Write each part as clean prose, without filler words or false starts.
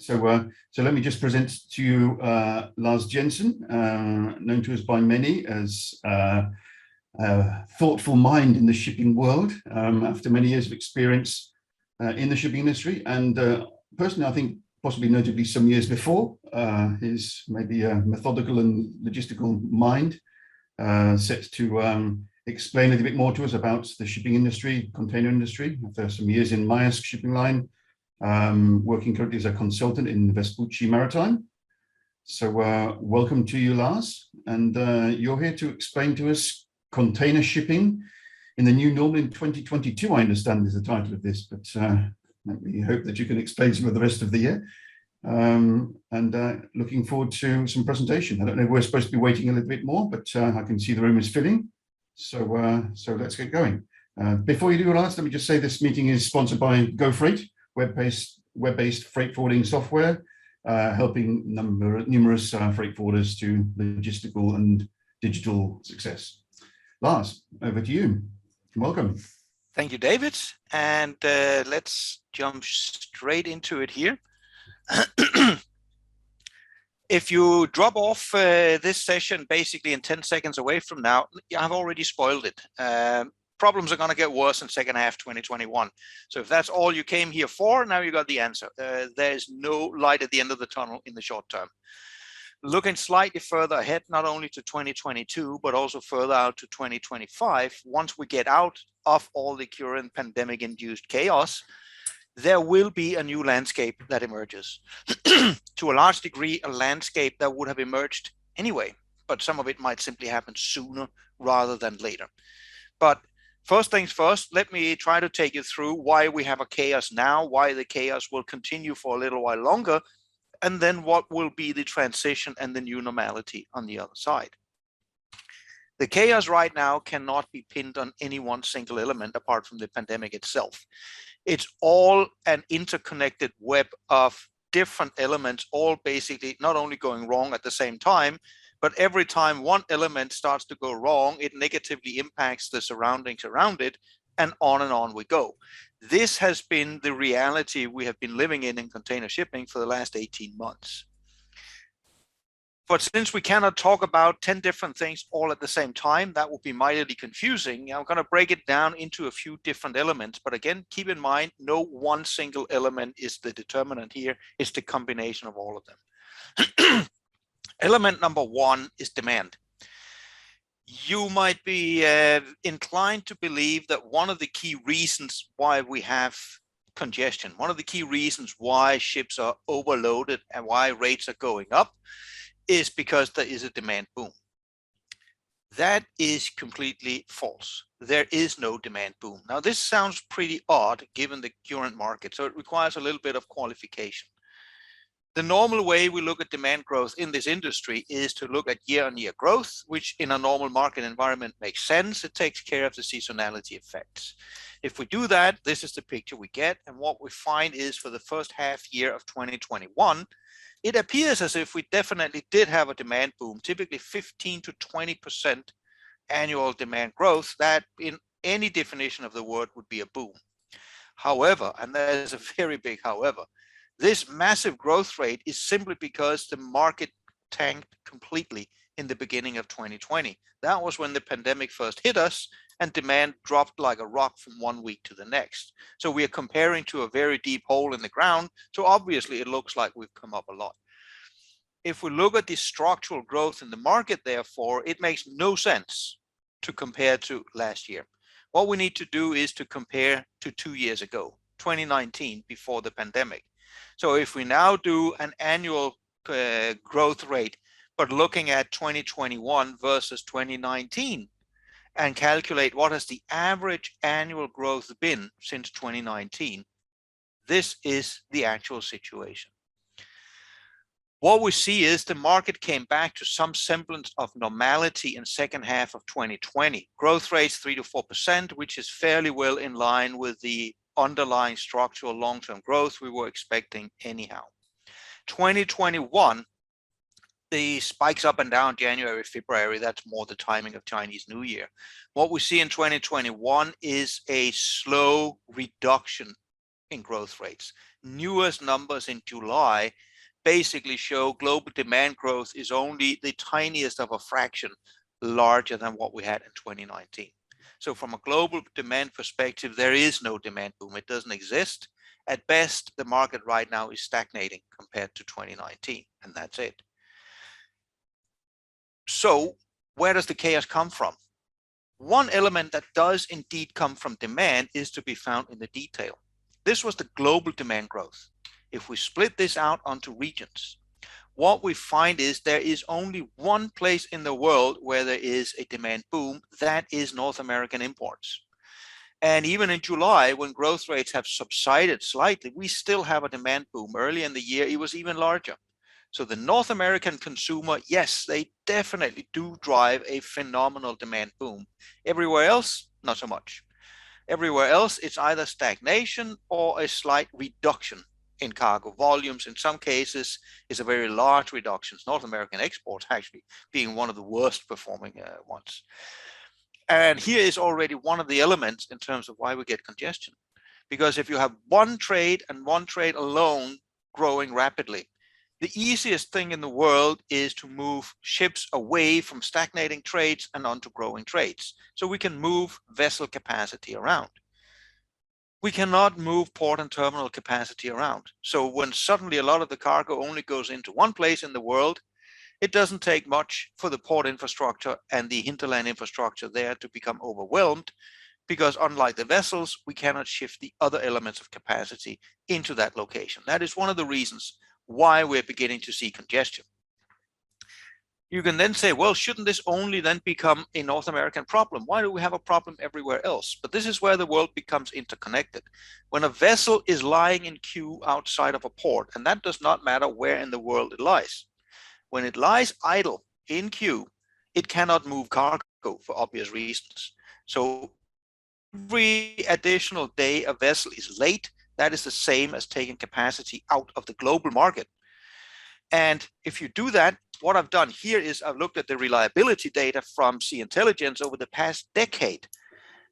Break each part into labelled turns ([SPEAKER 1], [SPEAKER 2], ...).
[SPEAKER 1] So let me just present to you Lars Jensen, known to us by many as a thoughtful mind in the shipping world, after many years of experience in the shipping industry. And personally, I think possibly notably some years before, his maybe a methodical and logistical mind set to explain a little bit more to us about the shipping industry, container industry. After some years in Maersk Shipping Line, working currently as a consultant in Vespucci Maritime. So welcome to you, Lars. And you're here to explain to us container shipping in the new normal in 2022, I understand is the title of this, but we hope that you can explain some of the rest of the year. Looking forward to some presentation. I don't know if we're supposed to be waiting a little bit more, but I can see the room is filling. So let's get going. Before you do, Lars, let me just say this meeting is sponsored by GoFreight, web-based freight forwarding software, helping numerous freight forwarders to logistical and digital success. Lars, over to you. Welcome.
[SPEAKER 2] Thank you, David. And let's jump straight into it here. If you drop off this session basically in 10 seconds away from now, I've already spoiled it. Problems are going to get worse in second half 2021. So if that's all you came here for, now you got the answer. There's no light at the end of the tunnel in the short term. Looking slightly further ahead, not only to 2022, but also further out to 2025, once we get out of all the current pandemic-induced chaos, there will be a new landscape that emerges. To a large degree, a landscape that would have emerged anyway, but some of it might simply happen sooner rather than later. But first things first, let me try to take you through why we have a chaos now, why the chaos will continue for a little while longer, and then what will be the transition and the new normality on the other side. The chaos right now cannot be pinned on any one single element apart from the pandemic itself. It's all an interconnected web of different elements, all basically not only going wrong at the same time, but every time one element starts to go wrong, it negatively impacts the surroundings around it, and on we go. This has been the reality we have been living in container shipping for the last 18 months. But since we cannot talk about 10 different things all at the same time, that would be mightily confusing. I'm going to break it down into a few different elements. But again, keep in mind, no one single element is the determinant here. It's the combination of all of them. Element number one is demand. You might be inclined to believe that one of the key reasons why we have congestion, one of the key reasons why ships are overloaded and why rates are going up, is because there is a demand boom. That is completely false. There is no demand boom. Now, this sounds pretty odd given the current market, so it requires a little bit of qualification. The normal way we look at demand growth in this industry is to look at year-on-year growth, which in a normal market environment makes sense. It takes care of the seasonality effects. If we do that, this is the picture we get. And what we find is for the first half year of 2021, it appears as if we definitely did have a demand boom, typically 15 to 20% annual demand growth. That in any definition of the word would be a boom. However, and there's a very big however, this massive growth rate is simply because the market tanked completely in the beginning of 2020. That was when the pandemic first hit us and demand dropped like a rock from one week to the next. So we are comparing to a very deep hole in the ground. So obviously it looks like we've come up a lot. If we look at the structural growth in the market, therefore, it makes no sense to compare to last year. What we need to do is to compare to 2 years ago, 2019, before the pandemic. So if we now do an annual growth rate, but looking at 2021 versus 2019 and calculate what has the average annual growth been since 2019, this is the actual situation. What we see is the market came back to some semblance of normality in second half of 2020. Growth rates 3 to 4%, which is fairly well in line with the underlying structural long-term growth we were expecting anyhow. 2021, the spikes up and down January, February, that's more the timing of Chinese New Year. What we see in 2021 is a slow reduction in growth rates. Newest numbers in July basically show global demand growth is only the tiniest of a fraction larger than what we had in 2019. So from a global demand perspective, there is no demand boom. It doesn't exist. At best, the market right now is stagnating compared to 2019, and that's it. So where does the chaos come from? One element that does indeed come from demand is to be found in the detail. This was the global demand growth. If we split this out onto regions, what we find is there is only one place in the world where there is a demand boom, that is North American imports. And even in July, when growth rates have subsided slightly, we still have a demand boom. Early in the year, it was even larger. So the North American consumer, yes, they definitely do drive a phenomenal demand boom. Everywhere else, not so much. Everywhere else, it's either stagnation or a slight reduction in cargo volumes. In some cases, it's a very large reduction. North American exports actually being one of the worst performing ones. And here is already one of the elements in terms of why we get congestion. Because if you have one trade and one trade alone growing rapidly, the easiest thing in the world is to move ships away from stagnating trades and onto growing trades. So we can move vessel capacity around. We cannot move port and terminal capacity around. So when suddenly a lot of the cargo only goes into one place in the world, it doesn't take much for the port infrastructure and the hinterland infrastructure there to become overwhelmed, because unlike the vessels, we cannot shift the other elements of capacity into that location. That is one of the reasons why we're beginning to see congestion. You can then say, well, shouldn't this only then become a North American problem? Why do we have a problem everywhere else? But this is where the world becomes interconnected. When a vessel is lying in queue outside of a port, and that does not matter where in the world it lies, when it lies idle in queue, it cannot move cargo for obvious reasons. So every additional day a vessel is late, that is the same as taking capacity out of the global market. And if you do that, what I've done here is I've looked at the reliability data from Sea Intelligence over the past decade.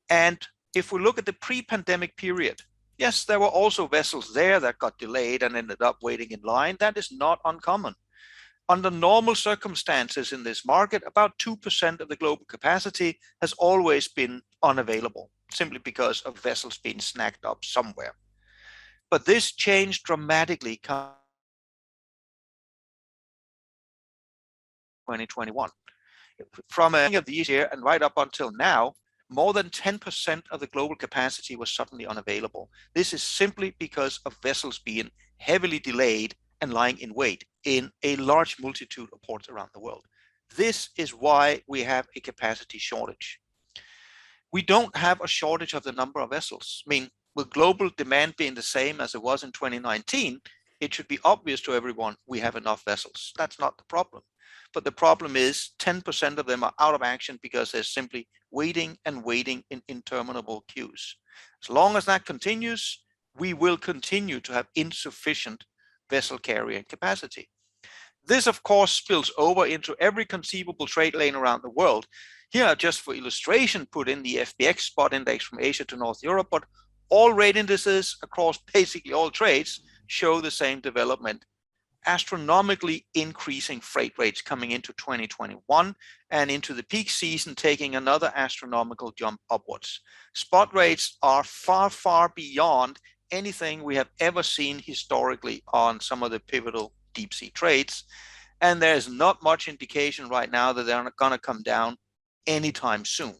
[SPEAKER 2] And if we look at the pre-pandemic period, yes, there were also vessels there that got delayed and ended up waiting in line. That is not uncommon. Under normal circumstances in this market, about 2% of the global capacity has always been unavailable, simply because of vessels being snagged up somewhere. But this changed dramatically 2021. From the beginning of this year and right up until now, more than 10% of the global capacity was suddenly unavailable. This is simply because of vessels being heavily delayed and lying in wait in a large multitude of ports around the world. This is why we have a capacity shortage. We don't have a shortage of the number of vessels. I mean, with global demand being the same as it was in 2019, it should be obvious to everyone we have enough vessels. That's not the problem. But the problem is 10% of them are out of action because they're simply waiting and waiting in interminable queues. As long as that continues, we will continue to have insufficient vessel carrying capacity. This, of course, spills over into every conceivable trade lane around the world. Here, I just for illustration, put in the FBX spot index from Asia to North Europe, but all rate indices across basically all trades show the same development. Astronomically increasing freight rates coming into 2021 and into the peak season, taking another astronomical jump upwards. Spot rates are far, far beyond anything we have ever seen historically on some of the pivotal deep sea trades. And there's not much indication right now that they're not going to come down anytime soon.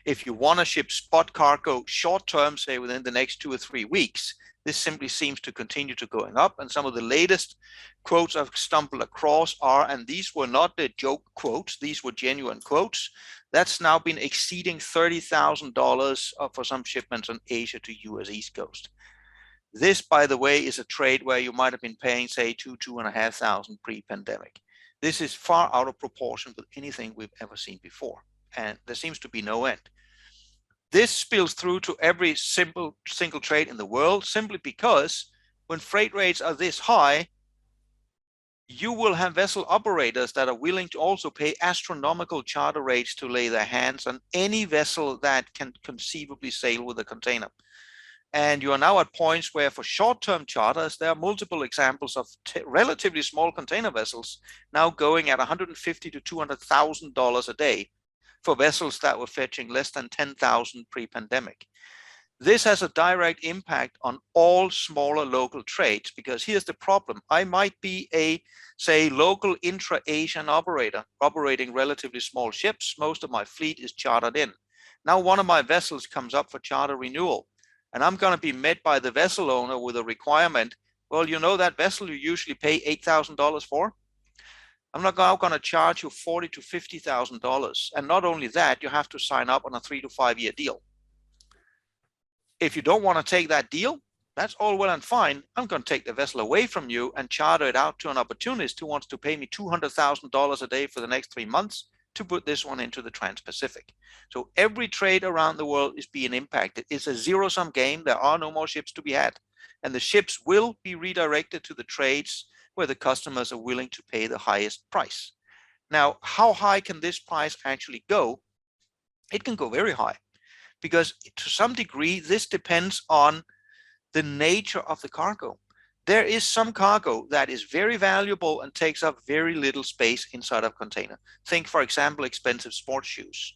[SPEAKER 2] If you want to ship spot cargo short term, say within the next 2 or 3 weeks, this simply seems to continue to going up. And some of the latest quotes I've stumbled across are, and these were not the joke quotes, these were genuine quotes, that's now been exceeding $30,000 for some shipments on Asia to US East Coast. This, by the way, is a trade where you might have been paying, say, $2,500 pre-pandemic. This is far out of proportion with anything we've ever seen before. And there seems to be no end. This spills through to every single trade in the world, simply because when freight rates are this high, you will have vessel operators that are willing to also pay astronomical charter rates to lay their hands on any vessel that can conceivably sail with a container. And you are now at points where for short-term charters, there are multiple examples of relatively small container vessels now going at $150,000 to $200,000 a day for vessels that were fetching less than 10,000 pre-pandemic. This has a direct impact on all smaller local trades, because here's the problem. I might be a, say, local intra-Asian operator operating relatively small ships. Most of my fleet is chartered in. Now one of my vessels comes up for charter renewal, and I'm going to be met by the vessel owner with a requirement. Well, you know that vessel you usually pay $8,000 for? I'm not now going to charge you $40,000 to $50,000. And not only that, you have to sign up on a 3 to 5 year deal. If you don't want to take that deal, that's all well and fine. I'm going to take the vessel away from you and charter it out to an opportunist who wants to pay me $200,000 a day for the next 3 months to put this one into the Trans-Pacific. So every trade around the world is being impacted. It's a zero-sum game. There are no more ships to be had. And the ships will be redirected to the trades where the customers are willing to pay the highest price. Now, how high can this price actually go? It can go very high, because to some degree, this depends on the nature of the cargo. There is some cargo that is very valuable and takes up very little space inside of a container. Think, for example, expensive sports shoes.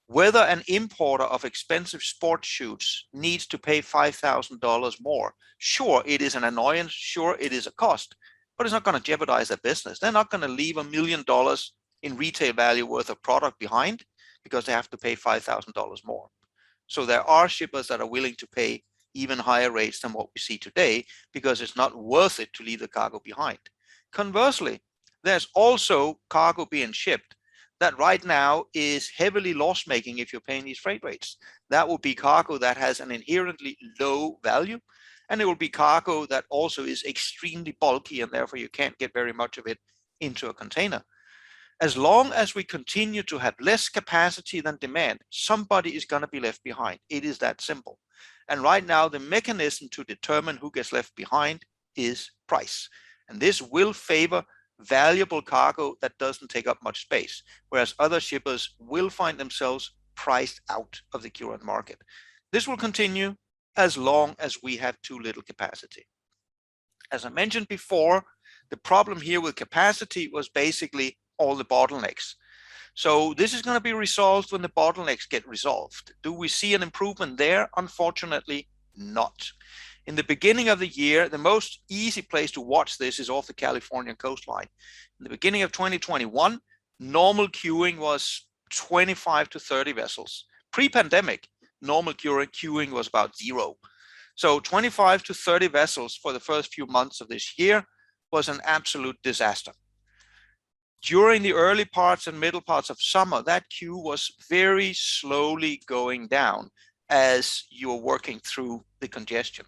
[SPEAKER 2] Whether an importer of expensive sports shoes needs to pay $5,000 more, sure, it is an annoyance, sure, it is a cost, but it's not going to jeopardize their business. They're not going to leave $1 million in retail value worth of product behind because they have to pay $5,000 more. So there are shippers that are willing to pay even higher rates than what we see today, because it's not worth it to leave the cargo behind. Conversely, there's also cargo being shipped that right now is heavily loss-making if you're paying these freight rates. That will be cargo that has an inherently low value, and it will be cargo that also is extremely bulky, and therefore you can't get very much of it into a container. As long as we continue to have less capacity than demand, somebody is going to be left behind. It is that simple. And right now, the mechanism to determine who gets left behind is price. And this will favor valuable cargo that doesn't take up much space, whereas other shippers will find themselves priced out of the current market. This will continue as long as we have too little capacity. As I mentioned before, the problem here with capacity was basically all the bottlenecks. So this is going to be resolved when the bottlenecks get resolved. Do we see an improvement there? Unfortunately, not. In the beginning of the year, the most easy place to watch this is off the California coastline. In the beginning of 2021, normal queuing was 25 to 30 vessels. Pre-pandemic, normal queuing was about 0. So 25 to 30 vessels for the first few months of this year was an absolute disaster. During the early parts and middle parts of summer, that queue was very slowly going down as you were working through the congestion.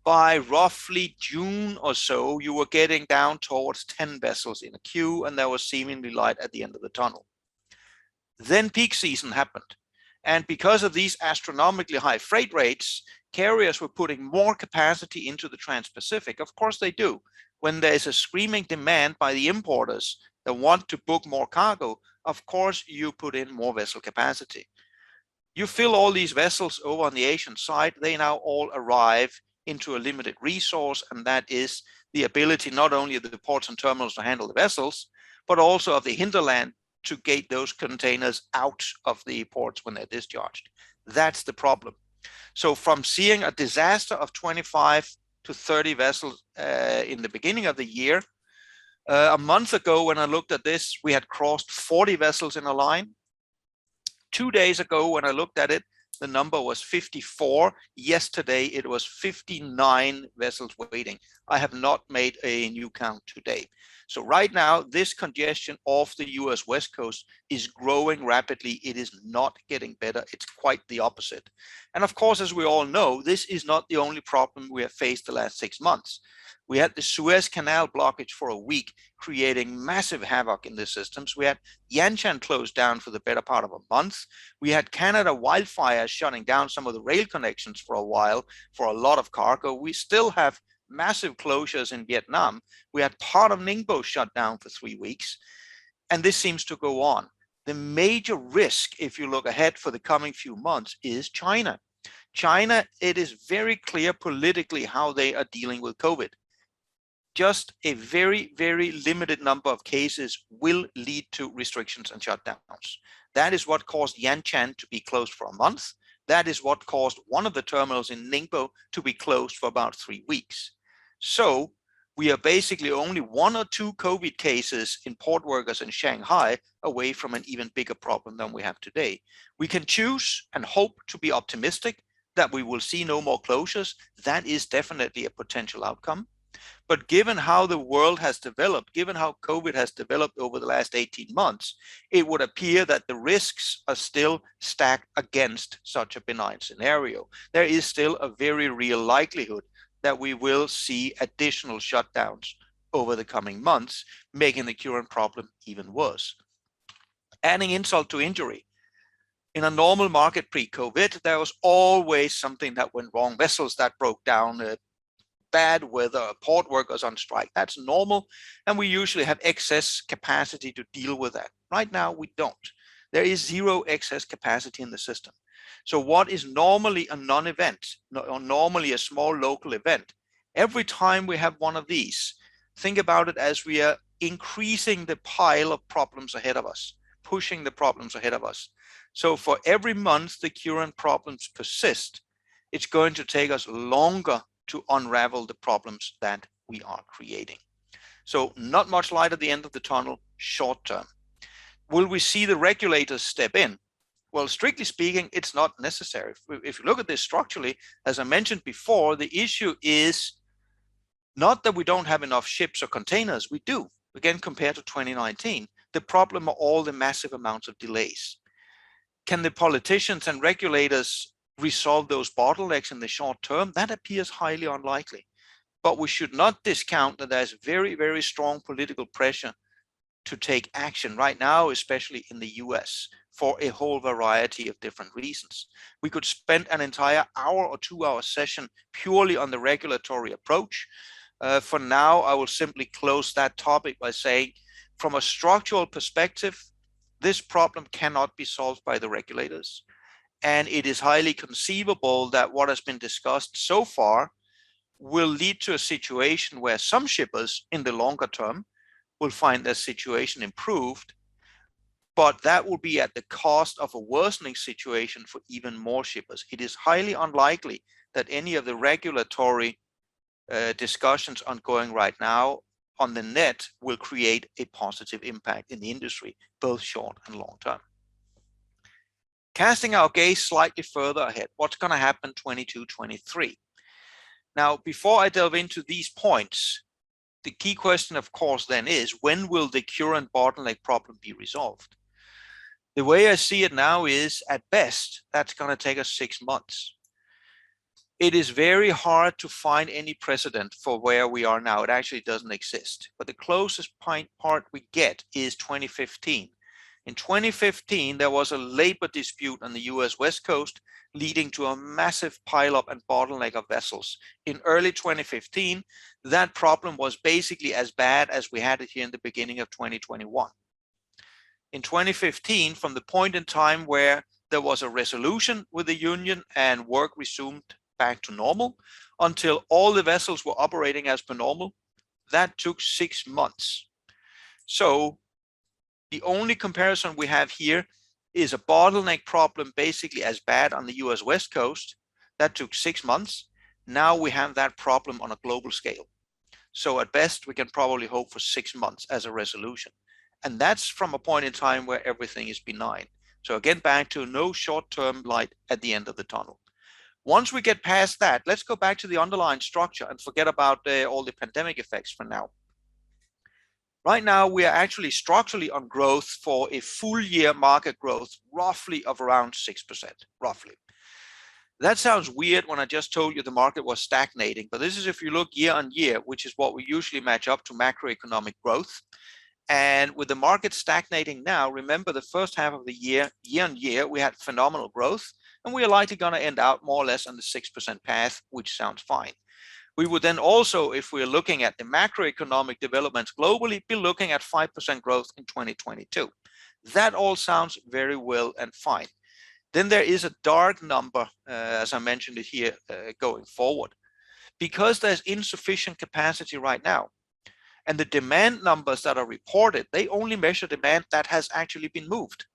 [SPEAKER 2] By roughly June or so, you were getting down towards 10 vessels in a queue, and there was seemingly light at the end of the tunnel. Then peak season happened. And because of these astronomically high freight rates, carriers were putting more capacity into the Trans-Pacific. Of course they do. When there's a screaming demand by the importers that want to book more cargo, of course you put in more vessel capacity. You fill all these vessels over on the Asian side, they now all arrive into a limited resource, and that is the ability not only of the ports and terminals to handle the vessels, but also of the hinterland to gate those containers out of the ports when they're discharged. That's the problem. So from seeing a disaster of 25 to 30 vessels in the beginning of the year, a month ago when I looked at this, we had crossed 40 vessels in a line. 2 days ago when I looked at it, the number was 54. Yesterday, it was 59 vessels waiting. I have not made a new count today. So right now, this congestion off the US West Coast is growing rapidly. It is not getting better. It's quite the opposite. And of course, as we all know, this is not the only problem we have faced the last 6 months. We had the Suez Canal blockage for a week, creating massive havoc in the systems. We had Yantian closed down for the better part of a month. We had Canada wildfires shutting down some of the rail connections for a while for a lot of cargo. We still have massive closures in Vietnam. We had part of Ningbo shut down for 3 weeks, and this seems to go on. The major risk, if you look ahead for the coming few months, is China. China, it is very clear politically how they are dealing with COVID. Just a very, very limited number of cases will lead to restrictions and shutdowns. That is what caused Yantian to be closed for a month. That is what caused one of the terminals in Ningbo to be closed for about 3 weeks. So we are basically only 1 or 2 COVID cases in port workers in Shanghai away from an even bigger problem than we have today. We can choose and hope to be optimistic that we will see no more closures. That is definitely a potential outcome. But given how the world has developed, given how COVID has developed over the last 18 months, it would appear that the risks are still stacked against such a benign scenario. There is still a very real likelihood that we will see additional shutdowns over the coming months, making the current problem even worse. Adding insult to injury, in a normal market pre-COVID, there was always something that went wrong, vessels that broke down, bad weather, port workers on strike. That's normal, and we usually have excess capacity to deal with that. Right now, we don't. There is zero excess capacity in the system. So what is normally a non-event, or normally a small local event, every time we have one of these, think about it as we are increasing the pile of problems ahead of us, pushing the problems ahead of us. So for every month the current problems persist, it's going to take us longer to unravel the problems that we are creating. So not much light at the end of the tunnel short term. Will we see the regulators step in? Well, strictly speaking, it's not necessary. If you look at this structurally, as I mentioned before, the issue is not that we don't have enough ships or containers. We do, again, compared to 2019. The problem are all the massive amounts of delays. Can the politicians and regulators resolve those bottlenecks in the short term? That appears highly unlikely. But we should not discount that there's very, very strong political pressure to take action right now, especially in the US, for a whole variety of different reasons. We could spend an entire hour or 2-hour session purely on the regulatory approach. For now, I will simply close that topic by saying, from a structural perspective, this problem cannot be solved by the regulators. And it is highly conceivable that what has been discussed so far will lead to a situation where some shippers in the longer term will find their situation improved, but that will be at the cost of a worsening situation for even more shippers. It is highly unlikely that any of the regulatory discussions ongoing right now on the net will create a positive impact in the industry, both short and long term. Casting our gaze slightly further ahead, what's going to happen 22-23? Now, before I delve into these points, the key question, of course, then is, when will the current bottleneck problem be resolved? The way I see it now is, at best, that's going to take us 6 months. It is very hard to find any precedent for where we are now. It actually doesn't exist. But the closest part we get is 2015. In 2015, there was a labor dispute on the US West Coast, leading to a massive pileup and bottleneck of vessels. In early 2015, that problem was basically as bad as we had it here in the beginning of 2021. In 2015, from the point in time where there was a resolution with the union and work resumed back to normal, until all the vessels were operating as per normal, that took 6 months. So the only comparison we have here is a bottleneck problem basically as bad on the US West Coast. That took 6 months. Now we have that problem on a global scale. So at best, we can probably hope for 6 months as a resolution. And that's from a point in time where everything is benign. So again, back to no short-term light at the end of the tunnel. Once we get past that, let's go back to the underlying structure and forget about all the pandemic effects for now. Right now, we are actually structurally on growth for a full year market growth, roughly of around 6%, roughly. That sounds weird when I just told you the market was stagnating, but this is if you look year on year, which is what we usually match up to macroeconomic growth. And with the market stagnating now, remember the first half of the year, year on year, we had phenomenal growth, and we are likely going to end out more or less on the 6% path, which sounds fine. We would then also, if we're looking at the macroeconomic developments globally, be looking at 5% growth in 2022. That all sounds very well and fine. then there is a dark number, as I mentioned it here, going forward. Because there's insufficient capacity right now, and the demand numbers that are reported, they only measure demand that has actually been moved.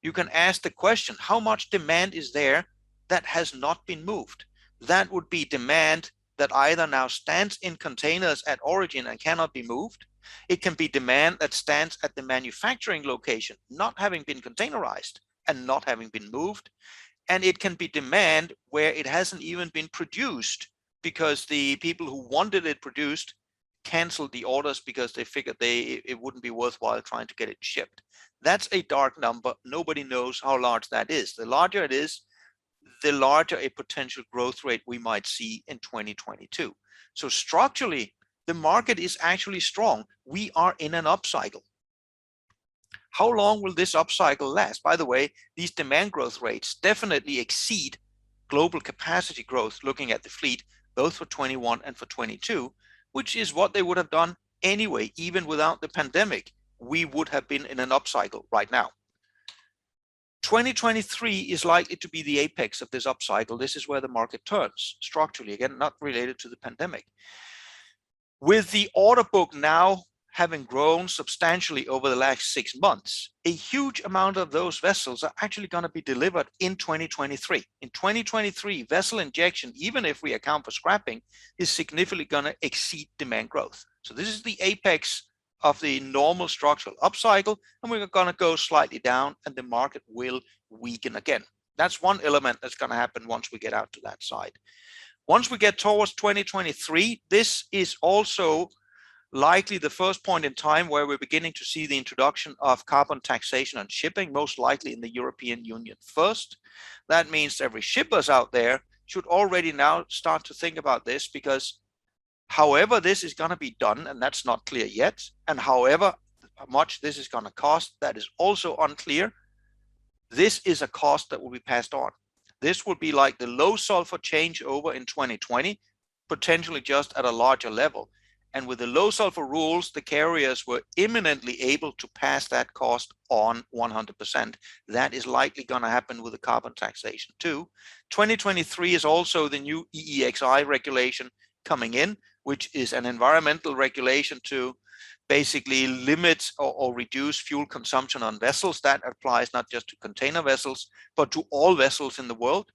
[SPEAKER 2] You can ask the question, how much demand is there that has not been moved? That would be demand that either now stands in containers at origin and cannot be moved. It can be demand that stands at the manufacturing location, not having been containerized and not having been moved. And it can be demand where it hasn't even been produced because the people who wanted it produced canceled the orders because they figured it wouldn't be worthwhile trying to get it shipped. That's a dark number. Nobody knows how large that is. The larger it is, the larger a potential growth rate we might see in 2022. So structurally, the market is actually strong. We are in an upcycle. How long will this upcycle last? By the way, these demand growth rates definitely exceed global capacity growth looking at the fleet, both for 21 and for 22, which is what they would have done anyway. Even without the pandemic, we would have been in an upcycle right now. 2023 is likely to be the apex of this upcycle. This is where the market turns structurally, again, not related to the pandemic. With the order book now having grown substantially over the last 6 months, a huge amount of those vessels are actually going to be delivered in 2023. In 2023, vessel injection, even if we account for scrapping, is significantly going to exceed demand growth. So this is the apex of the normal structural upcycle, and we're going to go slightly down and the market will weaken again. That's one element that's going to happen once we get out to that side. Once we get towards 2023, this is also likely the first point in time where we're beginning to see the introduction of carbon taxation on shipping, most likely in the European Union first. That means every shippers out there should already now start to think about this, because however this is going to be done, and that's not clear yet, and however much this is going to cost, that is also unclear, this is a cost that will be passed on. This will be like the low sulfur changeover in 2020, potentially just at a larger level. And with the low sulfur rules, the carriers were imminently able to pass that cost on 100%. That is likely going to happen with the carbon taxation too. 2023 is also the new EEXI regulation coming in, which is an environmental regulation to basically limit or reduce fuel consumption on vessels. That applies not just to container vessels, but to all vessels in the world.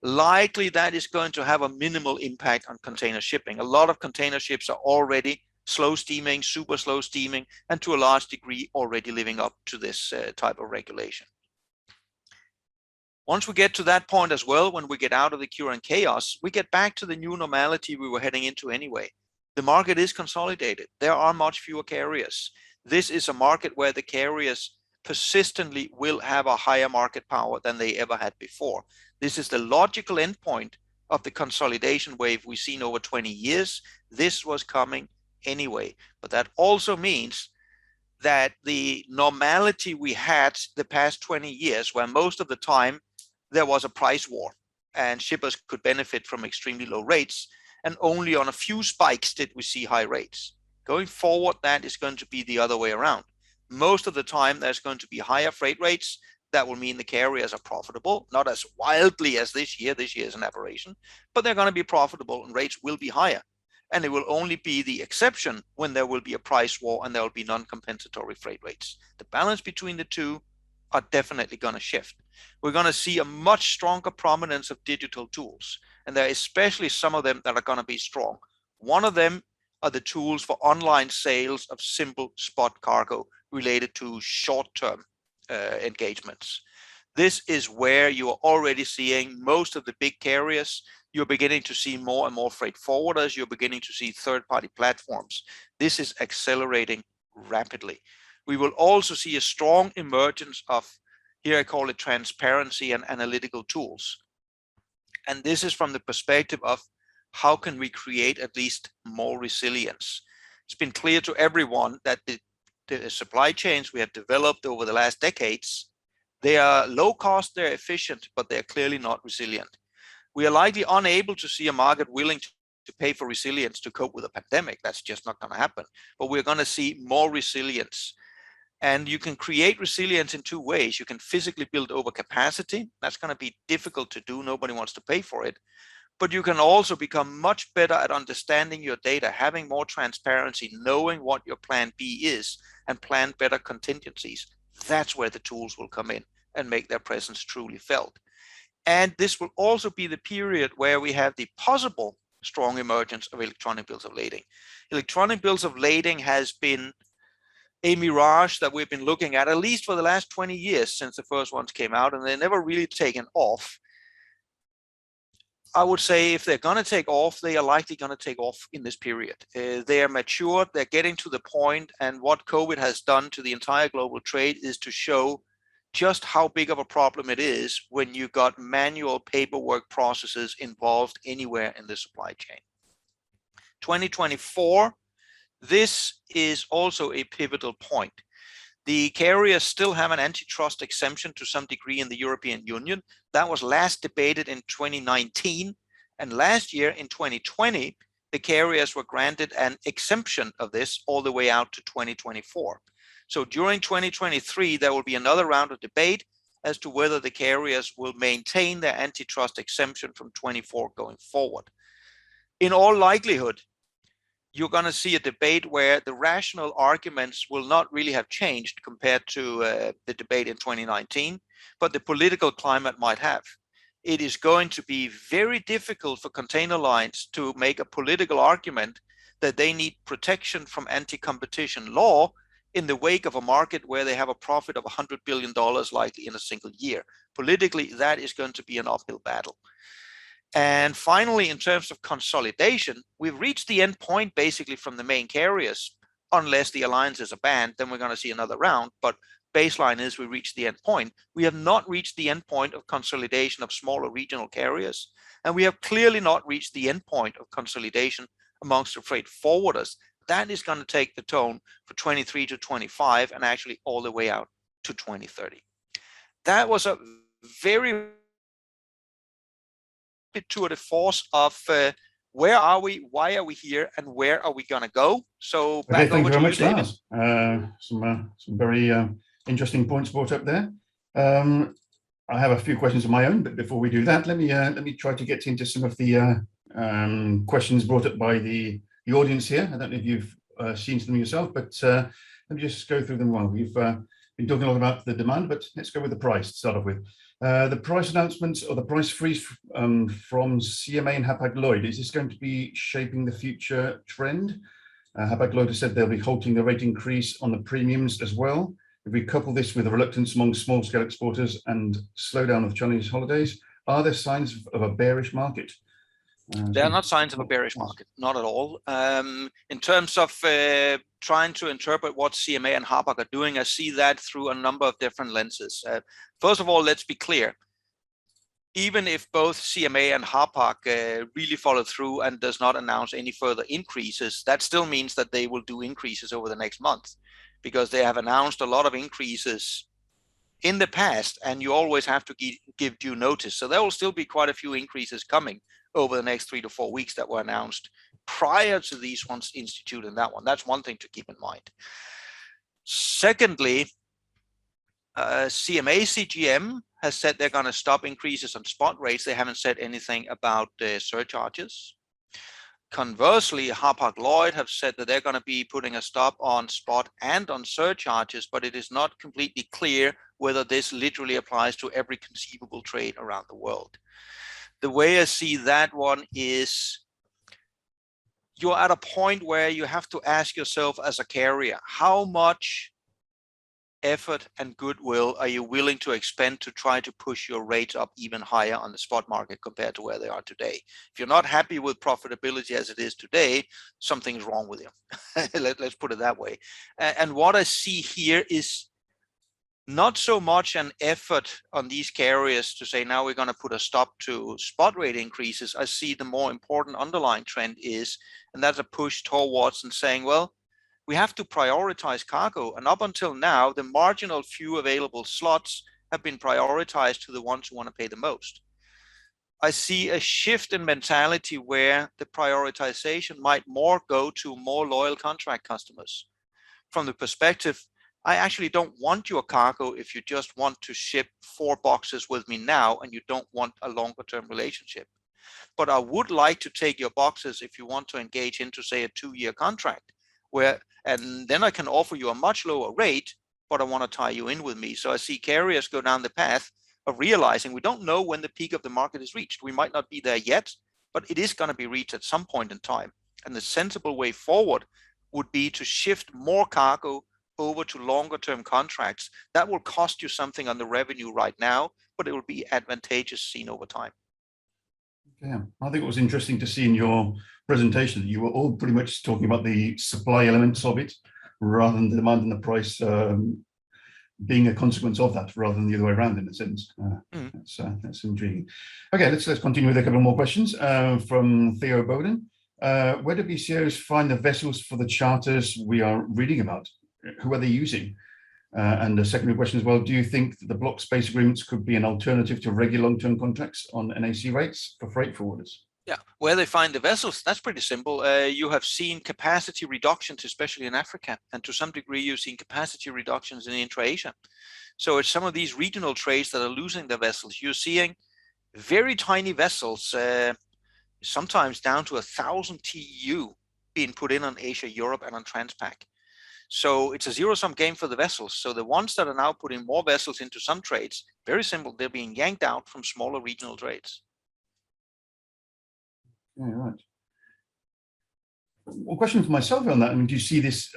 [SPEAKER 2] Likely that is going to have a minimal impact on container shipping. A lot of container ships are already slow steaming, super slow steaming, and to a large degree already living up to this type of regulation. Once we get to that point as well, when we get out of the current chaos, we get back to the new normality we were heading into anyway. The market is consolidated. There are much fewer carriers. This is a market where the carriers persistently will have a higher market power than they ever had before. This is the logical endpoint of the consolidation wave we've seen over 20 years. This was coming anyway, but that also means that the normality we had the past 20 years, where most of the time there was a price war and shippers could benefit from extremely low rates, and only on a few spikes did we see high rates. Going forward, that is going to be the other way around. Most of the time, there's going to be higher freight rates. That will mean the carriers are profitable, not as wildly as this year. This year is an aberration, but they're going to be profitable and rates will be higher. And it will only be the exception when there will be a price war and there will be non-compensatory freight rates. The balance between the two are definitely going to shift. We're going to see a much stronger prominence of digital tools, and there are especially some of them that are going to be strong. One of them are the tools for online sales of simple spot cargo related to short-term engagements. This is where you are already seeing most of the big carriers. You're beginning to see more and more freight forwarders. You're beginning to see third-party platforms. This is accelerating rapidly. We will also see a strong emergence of, here I call it transparency and analytical tools. And this is from the perspective of how can we create at least more resilience. It's been clear to everyone that the supply chains we have developed over the last decades, they are low cost, they're efficient, but they're clearly not resilient. We are likely unable to see a market willing to pay for resilience to cope with a pandemic. That's just not going to happen. But we're going to see more resilience. And you can create resilience in two ways. You can physically build overcapacity. That's going to be difficult to do. Nobody wants to pay for it. But you can also become much better at understanding your data, having more transparency, knowing what your plan B is, and plan better contingencies. That's where the tools will come in and make their presence truly felt. And this will also be the period where we have the possible strong emergence of electronic bills of lading. Electronic bills of lading has been a mirage that we've been looking at least for the last 20 years since the first ones came out, and they've never really taken off. I would say if they're going to take off, they are likely going to take off in this period. They are mature, they're getting to the point, and what COVID has done to the entire global trade is to show just how big of a problem it is when you got manual paperwork processes involved anywhere in the supply chain. 2024, this is also a pivotal point. The carriers still have an antitrust exemption to some degree in the European Union. That was last debated in 2019. And last year in 2020, the carriers were granted an exemption of this all the way out to 2024. So during 2023, there will be another round of debate as to whether the carriers will maintain their antitrust exemption from 24 going forward. In all likelihood, you're going to see a debate where the rational arguments will not really have changed compared to the debate in 2019, but the political climate might have. It is going to be very difficult for container lines to make a political argument that they need protection from anti-competition law in the wake of a market where they have a profit of $100 billion likely in a single year. Politically, that is going to be an uphill battle. And finally, in terms of consolidation, we've reached the end point basically from the main carriers. Unless the alliances are banned, then we're going to see another round. But baseline is we reached the end point. We have not reached the end point of consolidation of smaller regional carriers. And we have clearly not reached the end point of consolidation amongst the freight forwarders. That is going to take the tone for 23 to 25 and actually all the way out to 2030. That was a very tour de force of where are we, why are we here, and where are we going to go. So back
[SPEAKER 1] thank you very much,
[SPEAKER 2] David.
[SPEAKER 1] Lars. Some very interesting points brought up there. I have a few questions of my own, but before we do that, let me try to get into some of the questions brought up by the audience here. I don't know if you've seen some yourself, but let me just go through them. Well, we've been talking a lot about the demand, but let's go with the price to start off with. The price announcements or the price freeze from CMA and Hapag-Lloyd, is this going to be shaping the future trend? Hapag-Lloyd has said they'll be halting the rate increase on the premiums as well. If we couple this with the reluctance among small-scale exporters and slowdown of Chinese holidays, are there signs of a bearish market?
[SPEAKER 2] There are not signs of a bearish market, not at all. In terms of trying to interpret what CMA and Hapag are doing, I see that through a number of different lenses. First of all, let's be clear. Even if both CMA and Hapag really follow through and does not announce any further increases, that still means that they will do increases over the next month, because they have announced a lot of increases in the past, and you always have to give due notice. So there will still be quite a few increases coming over the next 3 to 4 weeks that were announced prior to these ones instituting that one. That's one thing to keep in mind. Secondly, CMA CGM has said they're going to stop increases on spot rates. They haven't said anything about surcharges. Conversely, Hapag-Lloyd have said that they're going to be putting a stop on spot and on surcharges, but it is not completely clear whether this literally applies to every conceivable trade around the world. The way I see that one is you're at a point where you have to ask yourself as a carrier, how much effort and goodwill are you willing to expend to try to push your rates up even higher on the spot market compared to where they are today? If you're not happy with profitability as it is today, something's wrong with you. Let's put it that way. And what I see here is not so much an effort on these carriers to say, now we're going to put a stop to spot rate increases. I see the more important underlying trend is, and that's a push towards and saying, well, we have to prioritize cargo. And up until now, the marginal few available slots have been prioritized to the ones who want to pay the most. I see a shift in mentality where the prioritization might more go to more loyal contract customers. From the perspective, I actually don't want your cargo if you just want to ship 4 boxes with me now and you don't want a longer term relationship. But I would like to take your boxes if you want to engage into, say, a 2-year contract, and then I can offer you a much lower rate, but I want to tie you in with me. So I see carriers go down the path of realizing we don't know when the peak of the market is reached. We might not be there yet, but it is going to be reached at some point in time. And the sensible way forward would be to shift more cargo over to longer term contracts. That will cost you something on the revenue right now, but it will be advantageous seen over time.
[SPEAKER 1] Yeah, I think it was interesting to see in your presentation that you were all pretty much talking about the supply elements of it rather than the demand and the price being a consequence of that rather than the other way around in a sense. That's intriguing. Okay, let's continue with a couple more questions from Theo Bowden. Where do BCOs find the vessels for the charters we are reading about? Who are they using? And the secondary question as well, do you think that the block space agreements could be an alternative to regular long-term contracts on NAC rates for freight forwarders?
[SPEAKER 2] Yeah, where they find the vessels, that's pretty simple. You have seen capacity reductions, especially in Africa, and to some degree you've seen capacity reductions in intra-Asia. So it's some of these regional trades that are losing their vessels. You're seeing very tiny vessels, sometimes down to 1,000 TEU being put in on Asia, Europe, and on Transpac. So it's a zero-sum game for the vessels. So the ones that are now putting more vessels into some trades, very simple, they're being yanked out from smaller regional trades.
[SPEAKER 1] Yeah, right. Well, question for myself on that. I mean, do you see this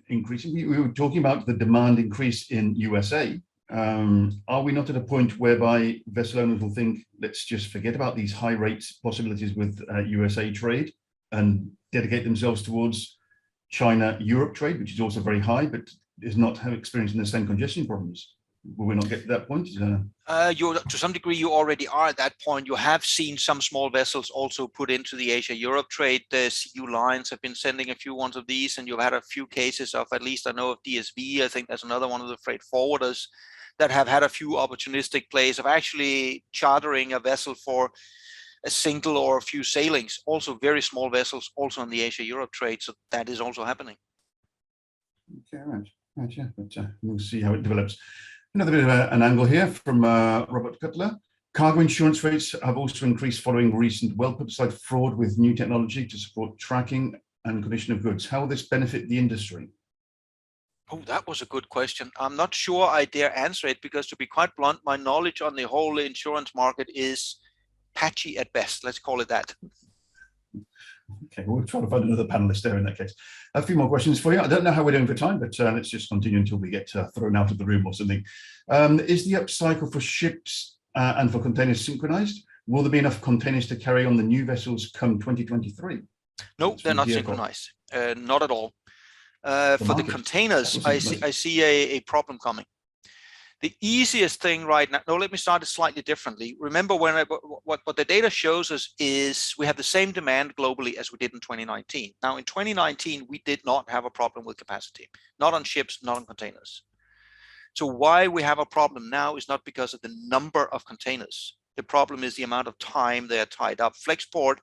[SPEAKER 1] increasing? We were talking about the demand increase in USA. Are we not at a point whereby vessel owners will think, let's just forget about these high rates possibilities with USA trade and dedicate themselves towards China-Europe trade, which is also very high, but is not experiencing the same congestion problems? Will we not get to that point?
[SPEAKER 2] To some degree, you already are at that point. You have seen some small vessels also put into the Asia-Europe trade. The CU Lines have been sending a few ones of these, and you've had a few cases of, at least I know of DSV, I think that's another one of the freight forwarders that have had a few opportunistic plays of actually chartering a vessel for a single or a few sailings, also very small vessels, also on the Asia-Europe trade. So that is also happening.
[SPEAKER 1] Okay, right, yeah, but we'll see how it develops. Another bit of an angle here from Robert Cutler. Cargo insurance rates have also increased following recent well-publicized fraud with new technology to support tracking and condition of goods. How will this benefit the industry?
[SPEAKER 2] Oh, that was a good question. I'm not sure I dare answer it because, to be quite blunt, my knowledge on the whole insurance market is patchy at best. Let's call it that.
[SPEAKER 1] Okay, we'll try to find another panelist there in that case. A few more questions for you. I don't know how we're doing for time, but let's just continue until we get thrown out of the room or something. Is the upcycle for ships and for containers synchronized? Will there be enough containers to carry on the new vessels come 2023?
[SPEAKER 2] No, they're not synchronized. Not at all. For the containers, I see a problem coming. The easiest thing right now, no, let me start it slightly differently. Remember, what the data shows us is we have the same demand globally as we did in 2019. Now, in 2019, we did not have a problem with capacity, not on ships, not on containers. So why we have a problem now is not because of the number of containers. The problem is the amount of time they are tied up. Flexport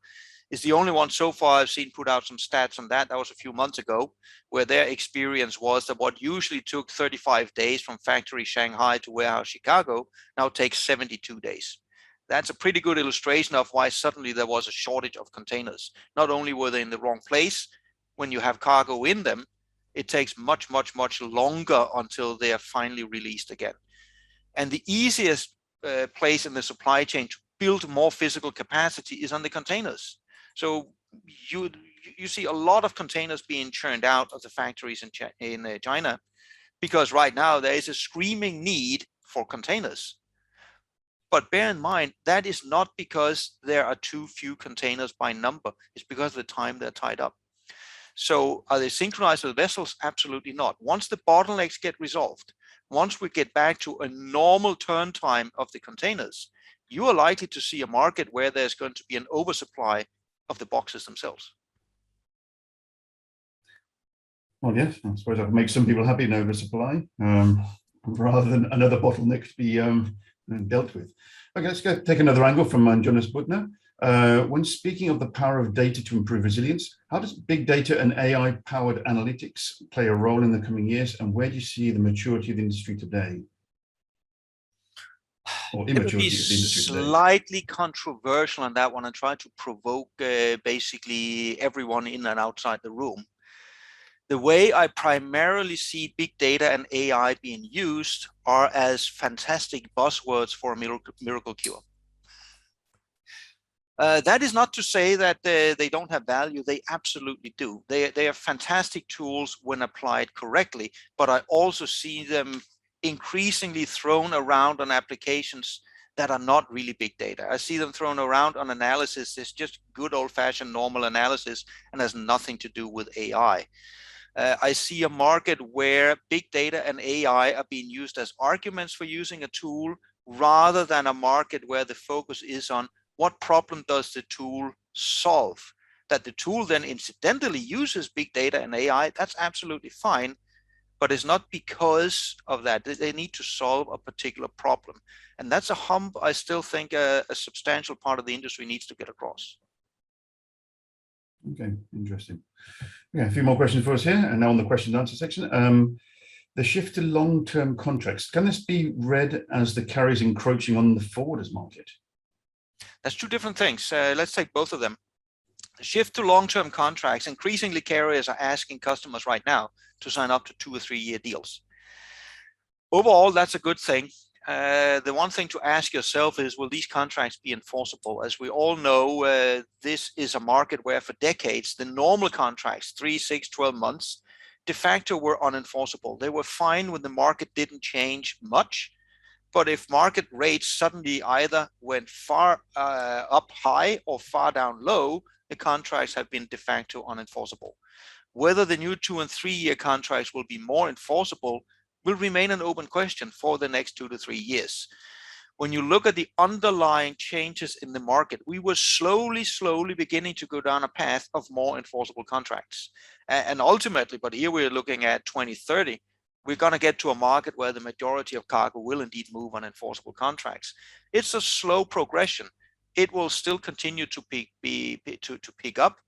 [SPEAKER 2] is the only one so far I've seen put out some stats on that. That was a few months ago, where their experience was that what usually took 35 days from factory Shanghai to warehouse Chicago now takes 72 days. That's a pretty good illustration of why suddenly there was a shortage of containers. Not only were they in the wrong place, when you have cargo in them, it takes much, much, much longer until they are finally released again. And the easiest place in the supply chain to build more physical capacity is on the containers. So you see a lot of containers being churned out of the factories in China, because right now there is a screaming need for containers. But bear in mind, that is not because there are too few containers by number. It's because of the time they're tied up. So are they synchronized with vessels? Absolutely not. Once the bottlenecks get resolved, once we get back to a normal turn time of the containers, you are likely to see a market where there's going to be an oversupply of the boxes themselves.
[SPEAKER 1] Well, yes, I suppose I can make some people happy in oversupply rather than another bottleneck to be dealt with. Okay, let's go take another angle from Jonas Butner. When speaking of the power of data to improve resilience, how does big data and AI-powered analytics play a role in the coming years, and where do you see the maturity of the industry today? Or immaturity of the industry today?
[SPEAKER 2] Slightly controversial on that one and try to provoke basically everyone in and outside the room. The way I primarily see big data and AI being used are as fantastic buzzwords for a miracle cure. That is not to say that they don't have value. They absolutely do. They are fantastic tools when applied correctly, but I also see them increasingly thrown around on applications that are not really big data. I see them thrown around on analysis. It's just good old-fashioned normal analysis and has nothing to do with AI. I see a market where big data and AI are being used as arguments for using a tool rather than a market where the focus is on what problem does the tool solve. That the tool then incidentally uses big data and AI, that's absolutely fine, but it's not because of that. They need to solve a particular problem. And that's a hump I still think a substantial part of the industry needs to get across.
[SPEAKER 1] Okay, interesting. Yeah, a few more questions for us here, and now on the question and answer section. The shift to long-term contracts, can this be read as the carriers encroaching on the forwarders market?
[SPEAKER 2] That's two different things. Let's take both of them. The shift to long-term contracts, increasingly carriers are asking customers right now to sign up to 2 or 3 year deals. Overall, that's a good thing. The one thing to ask yourself is, will these contracts be enforceable? As we all know, this is a market where for decades, the normal contracts, 3, 6, 12 months, de facto were unenforceable. They were fine when the market didn't change much. But if market rates suddenly either went far up high or far down low, the contracts have been de facto unenforceable. Whether the new 2 and 3 year contracts will be more enforceable will remain an open question for the next 2 to 3 years. When you look at the underlying changes in the market, we were slowly beginning to go down a path of more enforceable contracts. And ultimately, but here we're looking at 2030, we're going to get to a market where the majority of cargo will indeed move on enforceable contracts. It's a slow progression. It will still continue to pick up,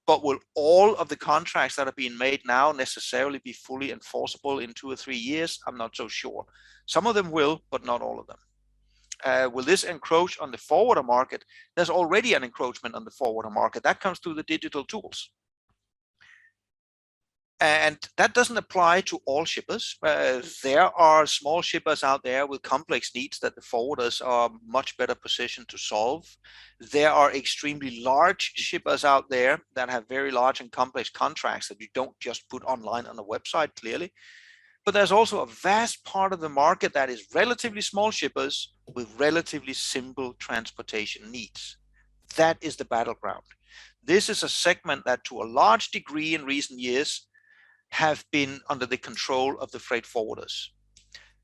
[SPEAKER 2] but will all of the contracts that are being made now necessarily be fully enforceable in 2 or 3 years? I'm not so sure. Some of them will, but not all of them. Will this encroach on the forwarder market? There's already an encroachment on the forwarder market. That comes through the digital tools. And that doesn't apply to all shippers. There are small shippers out there with complex needs that the forwarders are much better positioned to solve. There are extremely large shippers out there that have very large and complex contracts that you don't just put online on a website, clearly. But there's also a vast part of the market that is relatively small shippers with relatively simple transportation needs. That is the battleground. This is a segment that to a large degree in recent years have been under the control of the freight forwarders.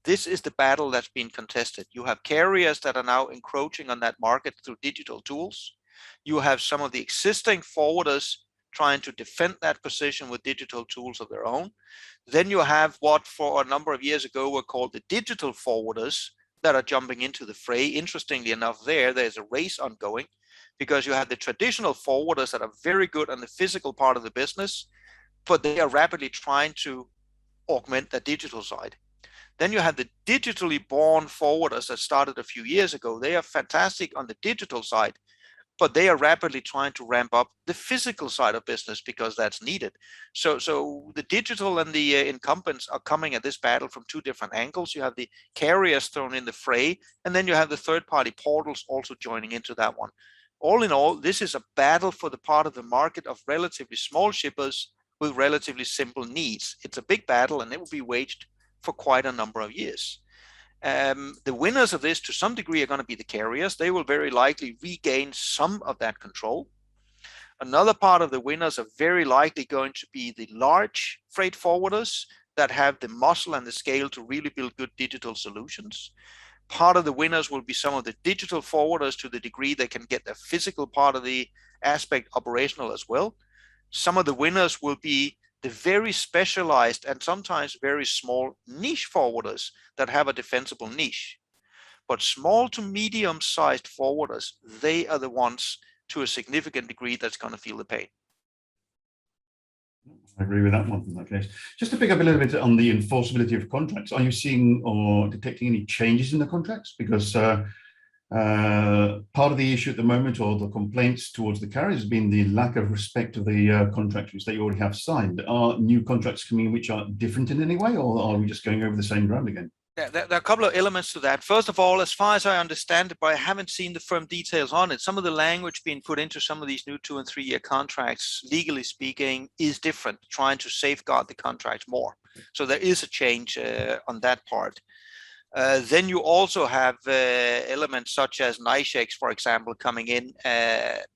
[SPEAKER 2] This is the battle that's been contested. You have carriers that are now encroaching on that market through digital tools. You have some of the existing forwarders trying to defend that position with digital tools of their own. Then you have what for a number of years ago were called the digital forwarders that are jumping into the fray. Interestingly enough, there's a race ongoing because you have the traditional forwarders that are very good on the physical part of the business, but they are rapidly trying to augment the digital side. Then you have the digitally born forwarders that started a few years ago. They are fantastic on the digital side, but they are rapidly trying to ramp up the physical side of business because that's needed. So the digital and the incumbents are coming at this battle from 2 different angles. You have the carriers thrown in the fray, and then you have the third-party portals also joining into that one. All in all, this is a battle for the part of the market of relatively small shippers with relatively simple needs. It's a big battle, and it will be waged for quite a number of years. The winners of this, to some degree, are going to be the carriers. They will very likely regain some of that control. Another part of the winners are very likely going to be the large freight forwarders that have the muscle and the scale to really build good digital solutions. Part of the winners will be some of the digital forwarders to the degree they can get the physical part of the aspect operational as well. Some of the winners will be the very specialized and sometimes very small niche forwarders that have a defensible niche. But small to medium-sized forwarders, they are the ones to a significant degree that's going to feel the pain.
[SPEAKER 1] I agree with that one in that case. Just to pick up a little bit on the enforceability of contracts, are you seeing or detecting any changes in the contracts? Because part of the issue at the moment, or the complaints towards the carriers, has been the lack of respect of the contracts which they already have signed. Are new contracts coming in which are different in any way, or are we just going over the same ground again?
[SPEAKER 2] Yeah, there are a couple of elements to that. First of all, as far as I understand it, but I haven't seen the firm details on it, some of the language being put into some of these new 2- and 3-year contracts, legally speaking, is different, trying to safeguard the contracts more. So there is a change on that part. Then you also have elements such as NICEX, for example, coming in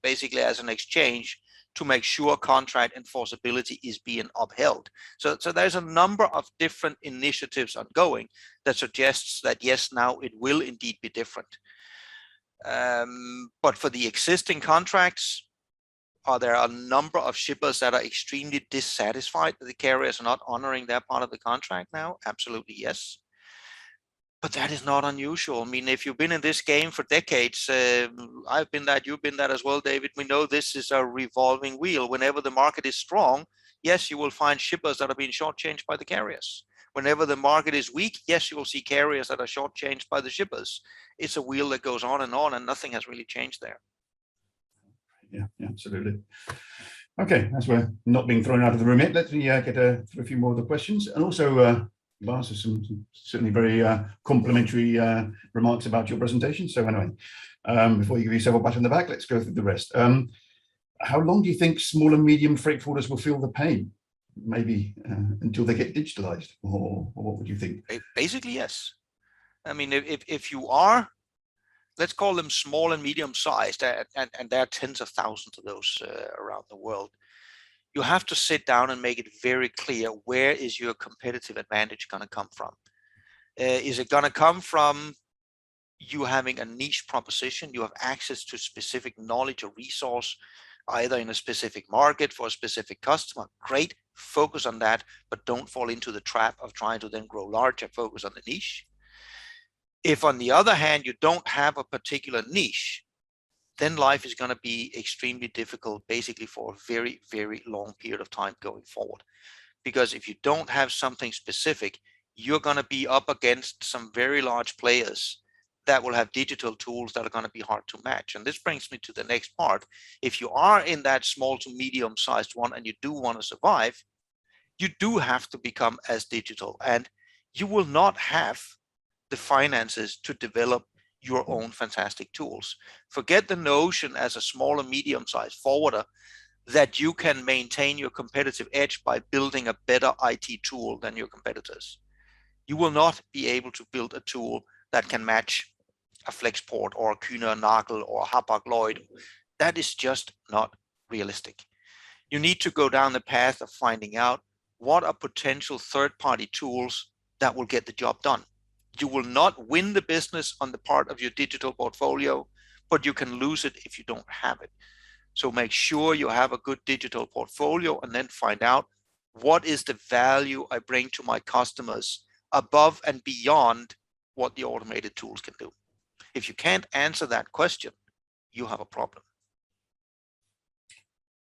[SPEAKER 2] basically as an exchange to make sure contract enforceability is being upheld. So there's a number of different initiatives ongoing that suggests that, yes, now it will indeed be different. But for the existing contracts, there are a number of shippers that are extremely dissatisfied that the carriers are not honoring their part of the contract now? Absolutely, yes. But that is not unusual. I mean, if you've been in this game for decades, I've been that, you've been that as well, David. We know this is a revolving wheel. Whenever the market is strong, yes, you will find shippers that are being shortchanged by the carriers. Whenever the market is weak, yes, you will see carriers that are shortchanged by the shippers. It's a wheel that goes on, and nothing has really changed there.
[SPEAKER 1] Yeah, absolutely. Okay, as we're not being thrown out of the room yet, let's get through a few more of the questions. And also, Lars, has some certainly very complimentary remarks about your presentation. So anyway, before you give yourself a pat on the back, let's go through the rest. How long do you think small and medium freight forwarders will feel the pain? Maybe until they get digitalized, or what would you think?
[SPEAKER 2] Basically, yes. I mean, if you are, let's call them small and medium sized, and there are tens of thousands of those around the world, you have to sit down and make it very clear, where is your competitive advantage going to come from? Is it going to come from you having a niche proposition? You have access to specific knowledge or resource, either in a specific market for a specific customer. Great, focus on that, but don't fall into the trap of trying to then grow larger, focus on the niche. If on the other hand, you don't have a particular niche, then life is going to be extremely difficult, basically for a very, very long period of time going forward. Because if you don't have something specific, you're going to be up against some very large players that will have digital tools that are going to be hard to match. And this brings me to the next part. If you are in that small to medium sized one and you do want to survive, you do have to become as digital, and you will not have the finances to develop your own fantastic tools. Forget the notion as a small and medium-sized forwarder that you can maintain your competitive edge by building a better IT tool than your competitors. You will not be able to build a tool that can match a Flexport or a Kühner Nagel or a Hapag-Lloyd. That is just not realistic. You need to go down the path of finding out what are potential third-party tools that will get the job done. You will not win the business on the part of your digital portfolio, but you can lose it if you don't have it. So make sure you have a good digital portfolio, and then find out, what is the value I bring to my customers above and beyond what the automated tools can do. If you can't answer that question, you have a problem.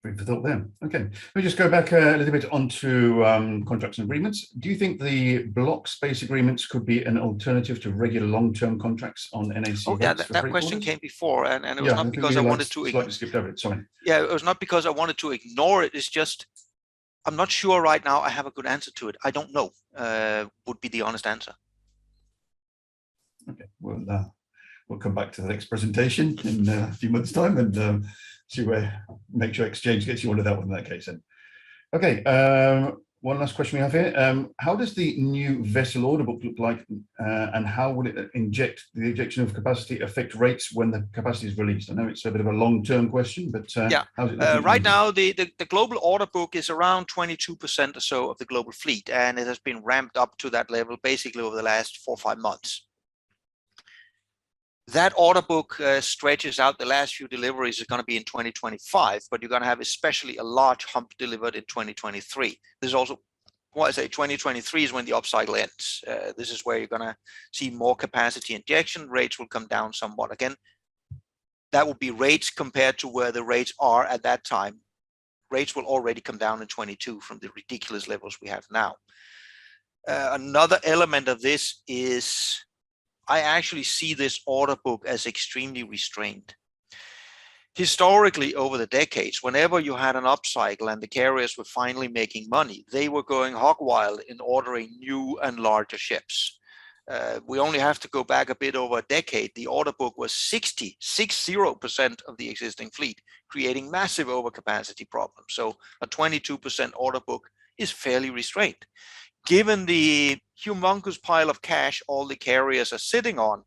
[SPEAKER 1] Food for thought there. Okay, let me just go back a little bit onto contracts and agreements. Do you think the block space agreements could be an alternative to regular long-term contracts on NAC?
[SPEAKER 2] Oh yeah, that question came before, and it was not because I wanted to
[SPEAKER 1] slightly skipped over it. Sorry.
[SPEAKER 2] Yeah, it was not because I wanted to ignore it. It's just I'm not sure right now I have a good answer to it. I don't know, would be the honest answer.
[SPEAKER 1] Okay, well, we'll come back to the next presentation in a few months' time, and see where, make sure Exchange gets you onto that one in that case then. Okay, one last question we have here. How does the new vessel order book look like, and how will it inject the injection of capacity affect rates when the capacity is released? I know it's a bit of a long-term question, but
[SPEAKER 2] yeah,
[SPEAKER 1] how's it looking?
[SPEAKER 2] Right now the global order book is around 22% or so of the global fleet, and it has been ramped up to that level basically over the last 4 or 5 months. That order book stretches out. The last few deliveries is going to be in 2025, but you're going to have especially a large hump delivered in 2023. This is also what I say, 2023 is when the upcycle ends. This is where you're going to see more capacity injection. Rates will come down somewhat. Again, that will be rates compared to where the rates are at that time. Rates will already come down in 22 from the ridiculous levels we have now. Another element of this is I actually see this order book as extremely restrained. Historically, over the decades, whenever you had an upcycle and the carriers were finally making money, they were going hog wild in ordering new and larger ships. We only have to go back a bit over a decade. The order book was 60% of the existing fleet, creating massive overcapacity problems. So a 22% order book is fairly restrained. Given the humongous pile of cash all the carriers are sitting on,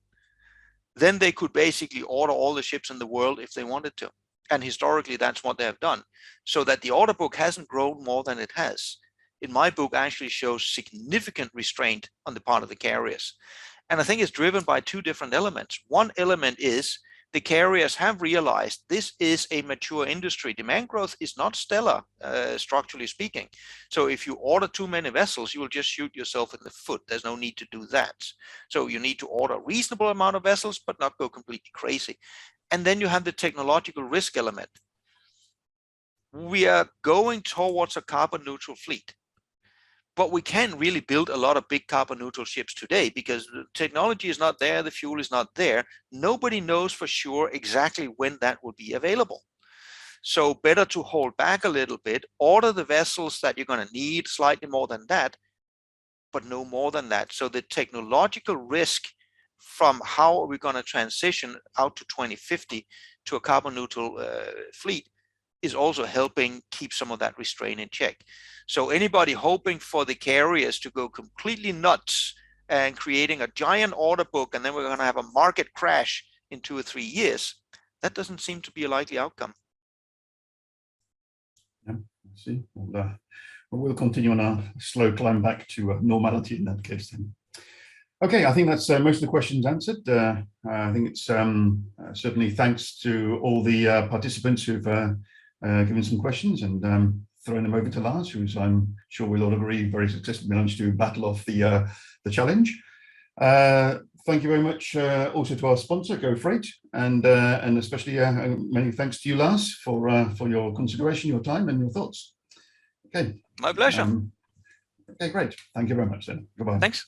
[SPEAKER 2] then they could basically order all the ships in the world if they wanted to. And historically, that's what they have done. So that the order book hasn't grown more than it has. In my book, actually shows significant restraint on the part of the carriers. And I think it's driven by two different elements. One element is the carriers have realized this is a mature industry. Demand growth is not stellar, structurally speaking. So if you order too many vessels, you will just shoot yourself in the foot. There's no need to do that. So you need to order a reasonable amount of vessels, but not go completely crazy. And then you have the technological risk element. We are going towards a carbon neutral fleet. But we can't really build a lot of big carbon neutral ships today because the technology is not there, the fuel is not there. Nobody knows for sure exactly when that will be available. So better to hold back a little bit, order the vessels that you're going to need, slightly more than that, but no more than that. So the technological risk from how are we going to transition out to 2050 to a carbon neutral fleet is also helping keep some of that restraint in check. So anybody hoping for the carriers to go completely nuts and creating a giant order book and then we're going to have a market crash in 2 or 3 years, that doesn't seem to be a likely outcome.
[SPEAKER 1] Yeah, I see. We'll continue on our slow climb back to normality in that case then. Okay, I think that's most of the questions answered. I think it's certainly thanks to all the participants who've given some questions and throwing them over to Lars, who's I'm sure we'll all agree very successfully managed to battle off the challenge. Thank you very much also to our sponsor, Go Freight, and especially many thanks to you, Lars, for your consideration, your time, and your thoughts. Okay.
[SPEAKER 2] My pleasure.
[SPEAKER 1] Okay, great. Thank you very much then. Goodbye.
[SPEAKER 2] Thanks.